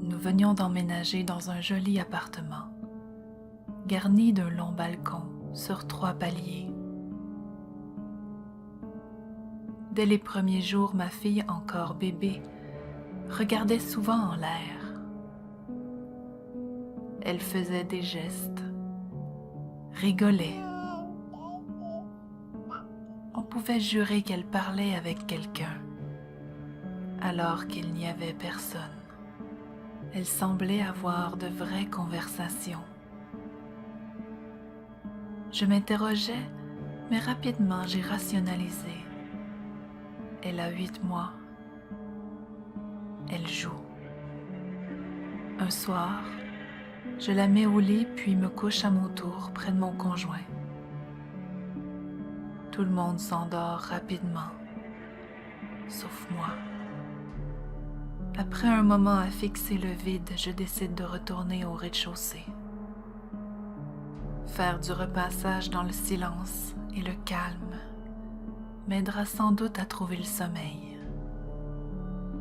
Nous venions d'emménager dans un joli appartement, garni d'un long balcon sur 3 paliers. Dès les premiers jours, ma fille, encore bébé, regardait souvent en l'air. Elle faisait des gestes, rigolait. On pouvait jurer qu'elle parlait avec quelqu'un, alors qu'il n'y avait personne. Elle semblait avoir de vraies conversations. Je m'interrogeais, mais rapidement j'ai rationalisé. Elle a 8 mois. Elle joue. Un soir, je la mets au lit puis me couche à mon tour près de mon conjoint. Tout le monde s'endort rapidement, sauf moi. Après un moment à fixer le vide, je décide de retourner au rez-de-chaussée. Faire du repassage dans le silence et le calme m'aidera sans doute à trouver le sommeil.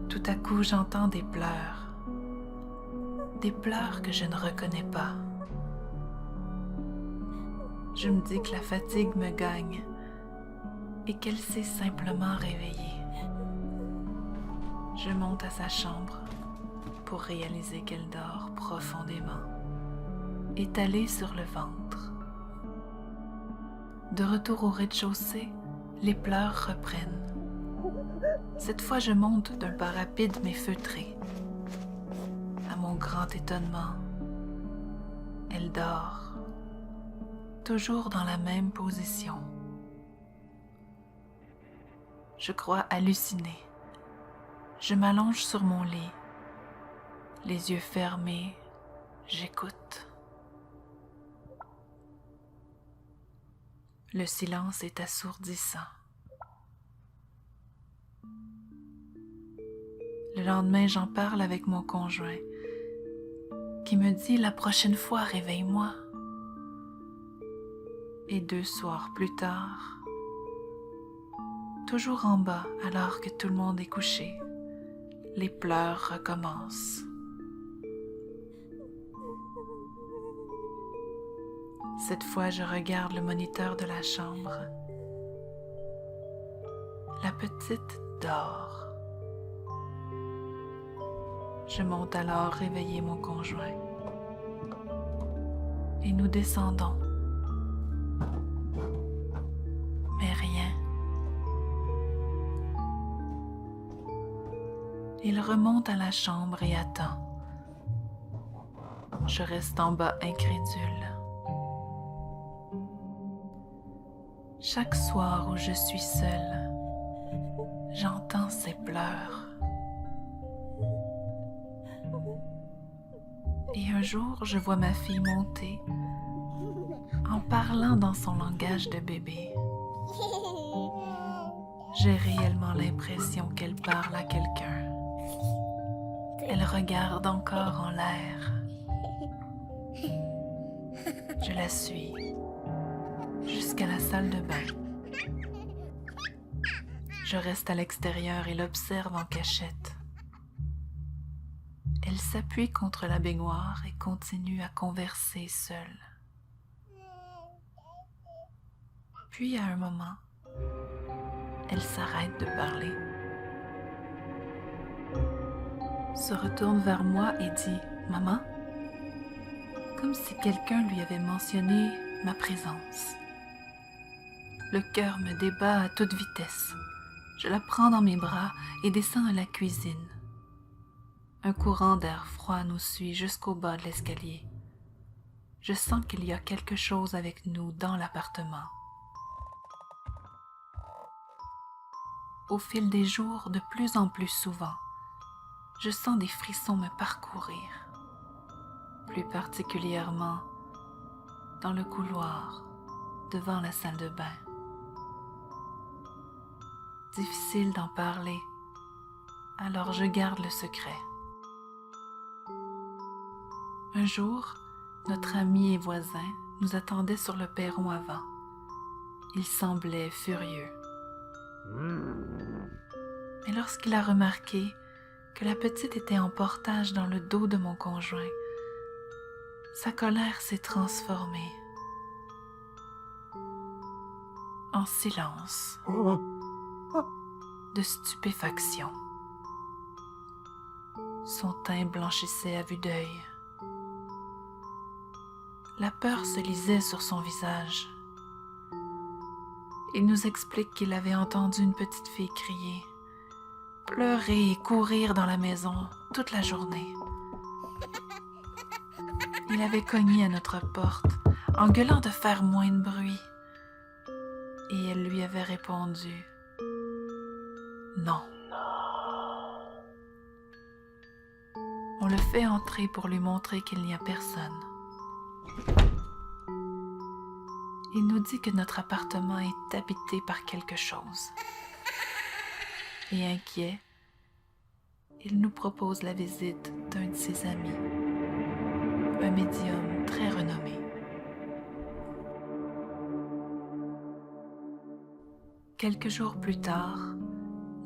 Tout à coup, j'entends des pleurs que je ne reconnais pas. Je me dis que la fatigue me gagne et qu'elle s'est simplement réveillée. Je monte à sa chambre pour réaliser qu'elle dort profondément, étalée sur le ventre. De retour au rez-de-chaussée, les pleurs reprennent. Cette fois, je monte d'un pas rapide mais feutré. À mon grand étonnement, elle dort, toujours dans la même position. Je crois halluciner. Je m'allonge sur mon lit, les yeux fermés, j'écoute. Le silence est assourdissant. Le lendemain, j'en parle avec mon conjoint, qui me dit « La prochaine fois, réveille-moi ». Et 2 soirs plus tard, toujours en bas alors que tout le monde est couché, les pleurs recommencent. Cette fois, je regarde le moniteur de la chambre. La petite dort. Je monte alors réveiller mon conjoint. Et nous descendons. Mais rien. Il remonte à la chambre et attend. Je reste en bas incrédule. Chaque soir où je suis seule, j'entends ses pleurs. Et un jour, je vois ma fille monter en parlant dans son langage de bébé. J'ai réellement l'impression qu'elle parle à quelqu'un. Elle regarde encore en l'air. Je la suis jusqu'à la salle de bain. Je reste à l'extérieur et l'observe en cachette. Elle s'appuie contre la baignoire et continue à converser seule. Puis à un moment, elle s'arrête de parler, se retourne vers moi et dit « Maman », comme si quelqu'un lui avait mentionné ma présence. Le cœur me débat à toute vitesse. Je la prends dans mes bras et descends à la cuisine. Un courant d'air froid nous suit jusqu'au bas de l'escalier. Je sens qu'il y a quelque chose avec nous dans l'appartement. Au fil des jours, de plus en plus souvent, je sens des frissons me parcourir, plus particulièrement dans le couloir devant la salle de bain. Difficile d'en parler, alors je garde le secret. Un jour, notre ami et voisin nous attendait sur le perron avant. Il semblait furieux. Mais lorsqu'il a remarqué que la petite était en portage dans le dos de mon conjoint, sa colère s'est transformée en silence, de stupéfaction. Son teint blanchissait à vue d'œil. La peur se lisait sur son visage. Il nous explique qu'il avait entendu une petite fille crier, pleurer et courir dans la maison toute la journée. Il avait cogné à notre porte en gueulant de faire moins de bruit. Et elle lui avait répondu « Non ». On le fait entrer pour lui montrer qu'il n'y a personne. Il nous dit que notre appartement est habité par quelque chose. Et inquiet, il nous propose la visite d'un de ses amis, un médium très renommé. Quelques jours plus tard,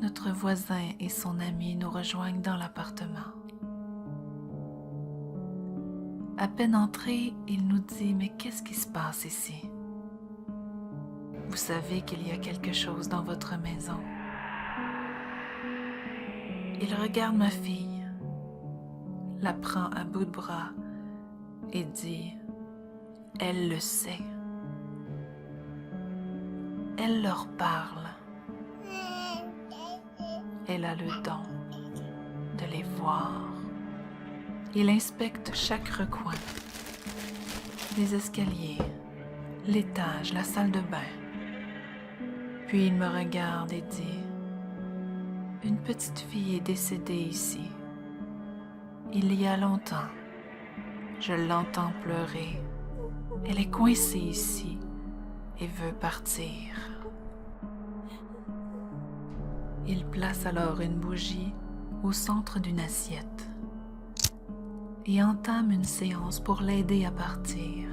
notre voisin et son ami nous rejoignent dans l'appartement. À peine entré, il nous dit « Mais qu'est-ce qui se passe ici? Vous savez qu'il y a quelque chose dans votre maison. » Il regarde ma fille, la prend à bout de bras et dit « Elle le sait. Elle leur parle. Elle a le don de les voir. » Il inspecte chaque recoin, les escaliers, l'étage, la salle de bain. Puis il me regarde et dit « Une petite fille est décédée ici. Il y a longtemps. Je l'entends pleurer. Elle est coincée ici et veut partir. » Il place alors une bougie au centre d'une assiette et entame une séance pour l'aider à partir.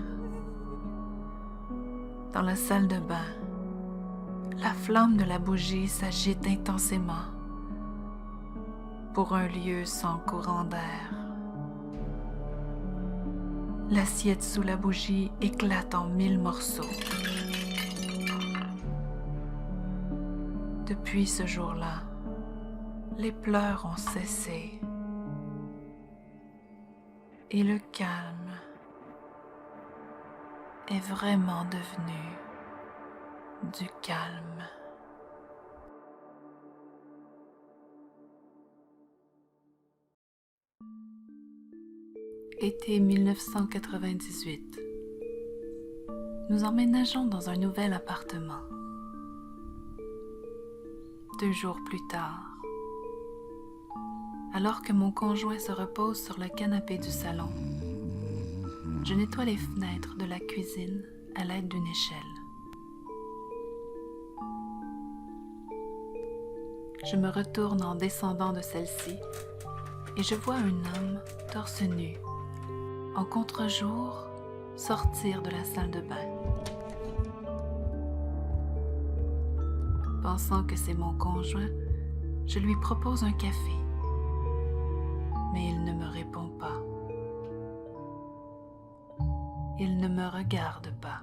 Dans la salle de bain, la flamme de la bougie s'agite intensément pour un lieu sans courant d'air. L'assiette sous la bougie éclate en 1000 morceaux. Depuis ce jour-là, les pleurs ont cessé et le calme est vraiment devenu du calme. Été 1998. Nous emménageons dans un nouvel appartement. 2 jours plus tard, alors que mon conjoint se repose sur le canapé du salon, je nettoie les fenêtres de la cuisine à l'aide d'une échelle. Je me retourne en descendant de celle-ci et je vois un homme torse nu, en contre-jour, sortir de la salle de bain. Pensant que c'est mon conjoint, je lui propose un café, mais il ne me répond pas. Il ne me regarde pas.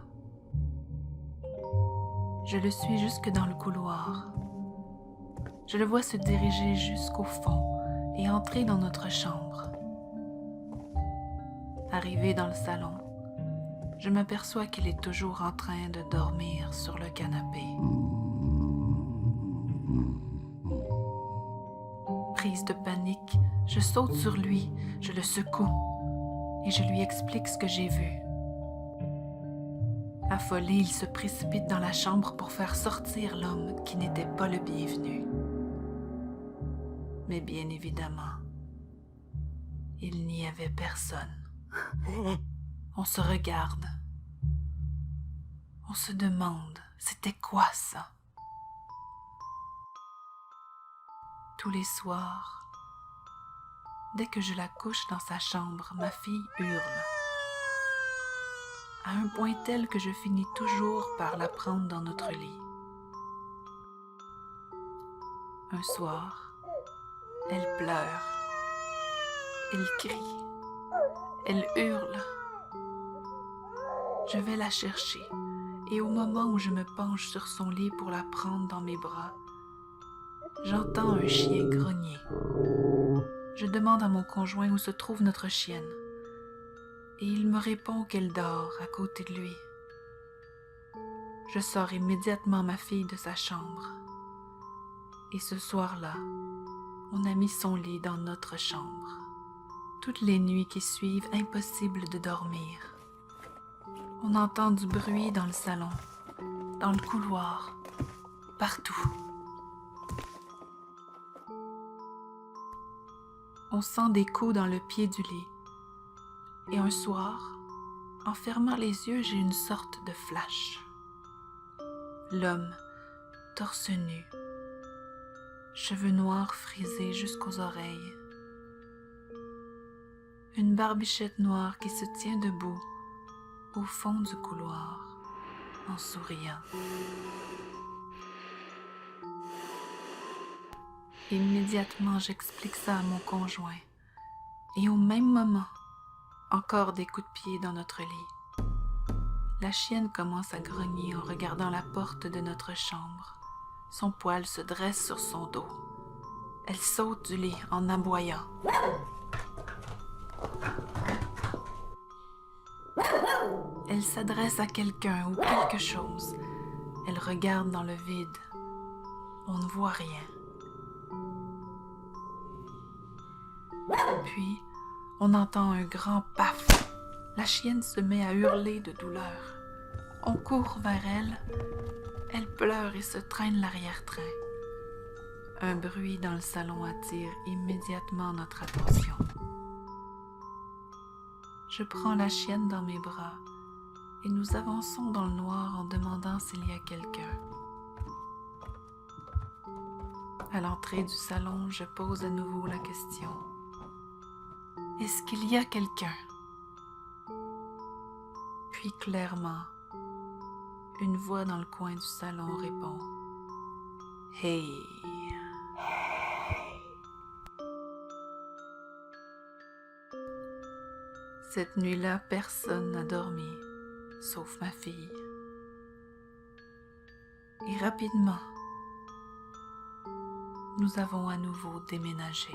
Je le suis jusque dans le couloir. Je le vois se diriger jusqu'au fond et entrer dans notre chambre. Arrivé dans le salon, je m'aperçois qu'il est toujours en train de dormir sur le canapé. Prise de panique, je saute sur lui, je le secoue et je lui explique ce que j'ai vu. Affolé, il se précipite dans la chambre pour faire sortir l'homme qui n'était pas le bienvenu. Mais bien évidemment, il n'y avait personne. On se regarde. On se demande, c'était quoi ça? Tous les soirs, dès que je la couche dans sa chambre, ma fille hurle, à un point tel que je finis toujours par la prendre dans notre lit. Un soir, elle pleure, elle crie, elle hurle. Je vais la chercher et au moment où je me penche sur son lit pour la prendre dans mes bras, j'entends un chien grogner. Je demande à mon conjoint où se trouve notre chienne et il me répond qu'elle dort à côté de lui. Je sors immédiatement ma fille de sa chambre et ce soir-là, on a mis son lit dans notre chambre. Toutes les nuits qui suivent, impossible de dormir. On entend du bruit dans le salon, dans le couloir, partout. On sent des coups dans le pied du lit. Et un soir, en fermant les yeux, j'ai une sorte de flash. L'homme, torse nu, cheveux noirs frisés jusqu'aux oreilles. Une barbichette noire qui se tient debout au fond du couloir, en souriant. Immédiatement, j'explique ça à mon conjoint. Et au même moment, encore des coups de pied dans notre lit. La chienne commence à grogner en regardant la porte de notre chambre. Son poil se dresse sur son dos. Elle saute du lit en aboyant. Elle s'adresse à quelqu'un ou quelque chose. Elle regarde dans le vide. On ne voit rien. Puis, on entend un grand paf. La chienne se met à hurler de douleur. On court vers elle. Elle pleure et se traîne l'arrière-train. Un bruit dans le salon attire immédiatement notre attention. Je prends la chienne dans mes bras et nous avançons dans le noir en demandant s'il y a quelqu'un. À l'entrée du salon, je pose à nouveau la question. Est-ce qu'il y a quelqu'un? Puis clairement, une voix dans le coin du salon répond « Hey !» Cette nuit-là, personne n'a dormi, sauf ma fille. Et rapidement, nous avons à nouveau déménagé.